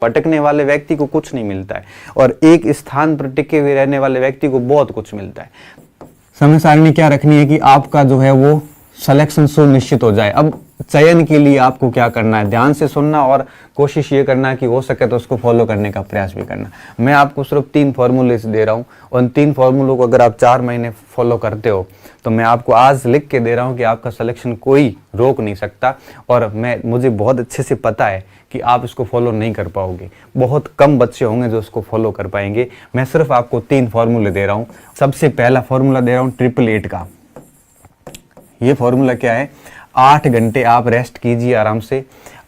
भटकने वाले व्यक्ति को कुछ नहीं मिलता है और एक स्थान पर टिके हुए रहने वाले व्यक्ति को बहुत कुछ मिलता है। समय सारणी क्या रखनी है कि आपका जो है वो सिलेक्शन सुनिश्चित हो जाए। अब चयन के लिए आपको क्या करना है, ध्यान से सुनना और कोशिश ये करना है कि हो सके तो उसको फॉलो करने का प्रयास भी करना। मैं आपको सिर्फ 3 फॉर्मूले दे रहा हूँ और उन 3 फॉर्मूलों को अगर आप 4 महीने फॉलो करते हो तो मैं आपको आज लिख के दे रहा हूँ कि आपका सिलेक्शन कोई रोक नहीं सकता। और मुझे बहुत अच्छे से पता है कि आप इसको फॉलो नहीं कर पाओगे, बहुत कम बच्चे होंगे जो इसको फॉलो कर पाएंगे। मैं सिर्फ आपको 3 फॉर्मूले दे रहा हूँ। सबसे पहला फॉर्मूला दे रहा हूँ 888 का। ये फॉर्मूला क्या है, 8 घंटे आप रेस्ट कीजिए आराम से।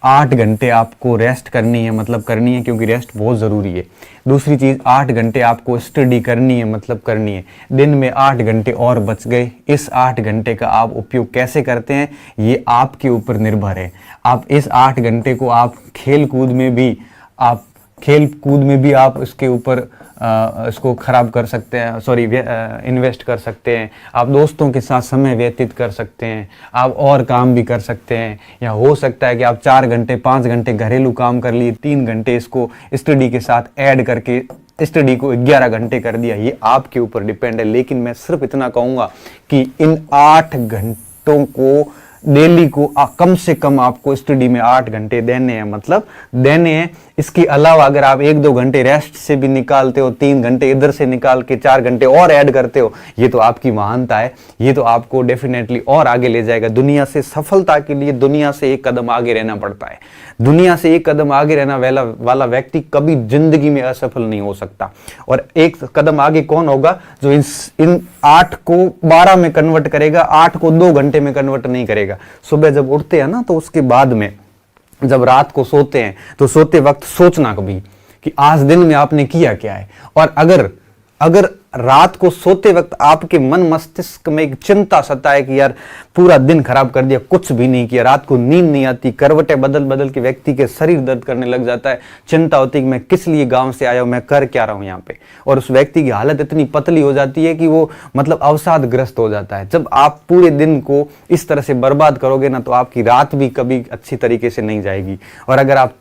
8 घंटे आपको रेस्ट करनी है, मतलब करनी है, क्योंकि रेस्ट बहुत ज़रूरी है। दूसरी चीज़, 8 घंटे आपको स्टडी करनी है, मतलब करनी है। दिन में 8 घंटे और बच गए। इस 8 घंटे का आप उपयोग कैसे करते हैं ये आपके ऊपर निर्भर है। आप इस 8 घंटे को आप खेल कूद में भी आप इसके ऊपर इसको खराब कर सकते हैं, इन्वेस्ट कर सकते हैं। आप दोस्तों के साथ समय व्यतीत कर सकते हैं, आप और काम भी कर सकते हैं। या हो सकता है कि आप 4 घंटे 5 घंटे घरेलू काम कर लिए, 3 घंटे इसको स्टडी के साथ ऐड करके स्टडी को 11 घंटे कर दिया। ये आपके ऊपर डिपेंड है। लेकिन मैं सिर्फ इतना कहूँगा कि इन 8 घंटों को डेली को कम से कम आपको स्टडी में 8 घंटे देने हैं, मतलब देने हैं। इसके अलावा अगर आप 1-2 घंटे रेस्ट से भी निकालते हो, 3 घंटे इधर से निकाल के 4 घंटे और ऐड करते हो, ये तो आपकी महानता है। ये तो आपको डेफिनेटली और आगे ले जाएगा। दुनिया से सफलता के लिए दुनिया से एक कदम आगे रहना पड़ता है। दुनिया से एक कदम आगे रहना वाला व्यक्ति कभी जिंदगी में असफल नहीं हो सकता। और एक कदम आगे कौन होगा, जो इन 8 को 12 में कन्वर्ट करेगा, 8 को 2 घंटे में कन्वर्ट नहीं करेगा। सुबह जब उठते हैं ना, तो उसके बाद में जब रात को सोते हैं तो सोते वक्त सोचना कभी कि आज दिन में आपने किया क्या है। और अगर रात को सोते वक्त आपके मन मस्तिष्क में एक चिंता सताए कि यार पूरा दिन खराब कर दिया, कुछ भी नहीं किया, रात को नींद नहीं आती, करवटें बदल बदल के व्यक्ति के शरीर दर्द करने लग जाता है, चिंता होती है कि मैं किस लिए गांव से आया हूं, मैं कर क्या रहा हूं यहाँ पे। और उस व्यक्ति की हालत इतनी पतली हो जाती है कि वो मतलब अवसादग्रस्त हो जाता है। जब आप पूरे दिन को इस तरह से बर्बाद करोगे ना, तो आपकी रात भी कभी अच्छी तरीके से नहीं जाएगी। और अगर आप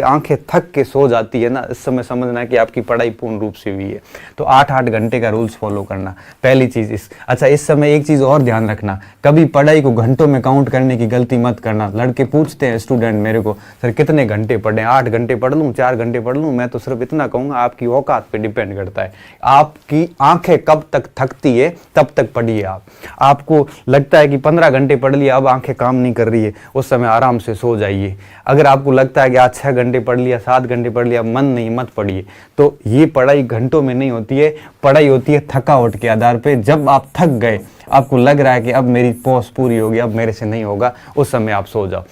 आंखें थक के सो जाती है ना, इस समय समझना कि आपकी पढ़ाई पूर्ण रूप से हुई है। तो 8-8 घंटे का रूल्स फॉलो करना पहली चीज। इस समय एक चीज और ध्यान रखना, कभी पढ़ाई को घंटों में काउंट करने की गलती मत करना। लड़के पूछते हैं स्टूडेंट मेरे को, सर कितने घंटे पढ़े, 8 घंटे पढ़ लूं, 4 घंटे पढ़ लूं। मैं तो सिर्फ इतना कहूंगा, आपकी औकात पे डिपेंड करता है। आपकी आंखें कब तक थकती है तब तक पढ़िए। आपको लगता है कि 15 घंटे पढ़ लिया, अब आंखें काम नहीं कर रही है, उस समय आराम से सो जाइए। अगर आपको लगता है कि आज 6 घंटे पढ़ लिया, 7 घंटे पढ़ लिया, मन नहीं, मत पढ़िए। तो ये पढ़ाई घंटों में नहीं होती है, पढ़ाई होती है थकावट के आधार पे। जब आप थक गए, आपको लग रहा है कि अब मेरी पॉज पूरी होगी, अब मेरे से नहीं होगा, उस समय आप सो जाओ।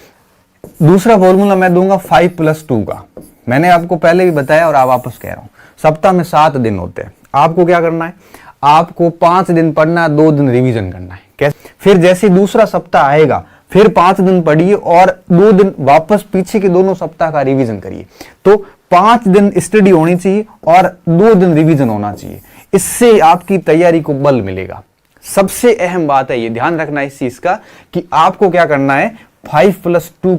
दूसरा फॉर्मूला मैं दूंगा 5+2 का। मैंने आपको पहले भी बताया और आप वापस कह रहा हूं, सप्ताह में 7 दिन होते हैं। आपको क्या करना है, आपको 5 दिन पढ़ना है, 2 दिन रिवीजन करना है। कैसे? फिर जैसे दूसरा सप्ताह आएगा फिर 5 दिन पढ़िए और 2 दिन वापस पीछे के दोनों सप्ताह का रिवीजन करिए। तो 5 दिन स्टडी होनी चाहिए और 2 दिन रिवीजन होना चाहिए। इससे आपकी तैयारी को बल मिलेगा। सबसे अहम बात है ये ध्यान रखना इस चीज का कि आपको क्या करना है, 5+2 का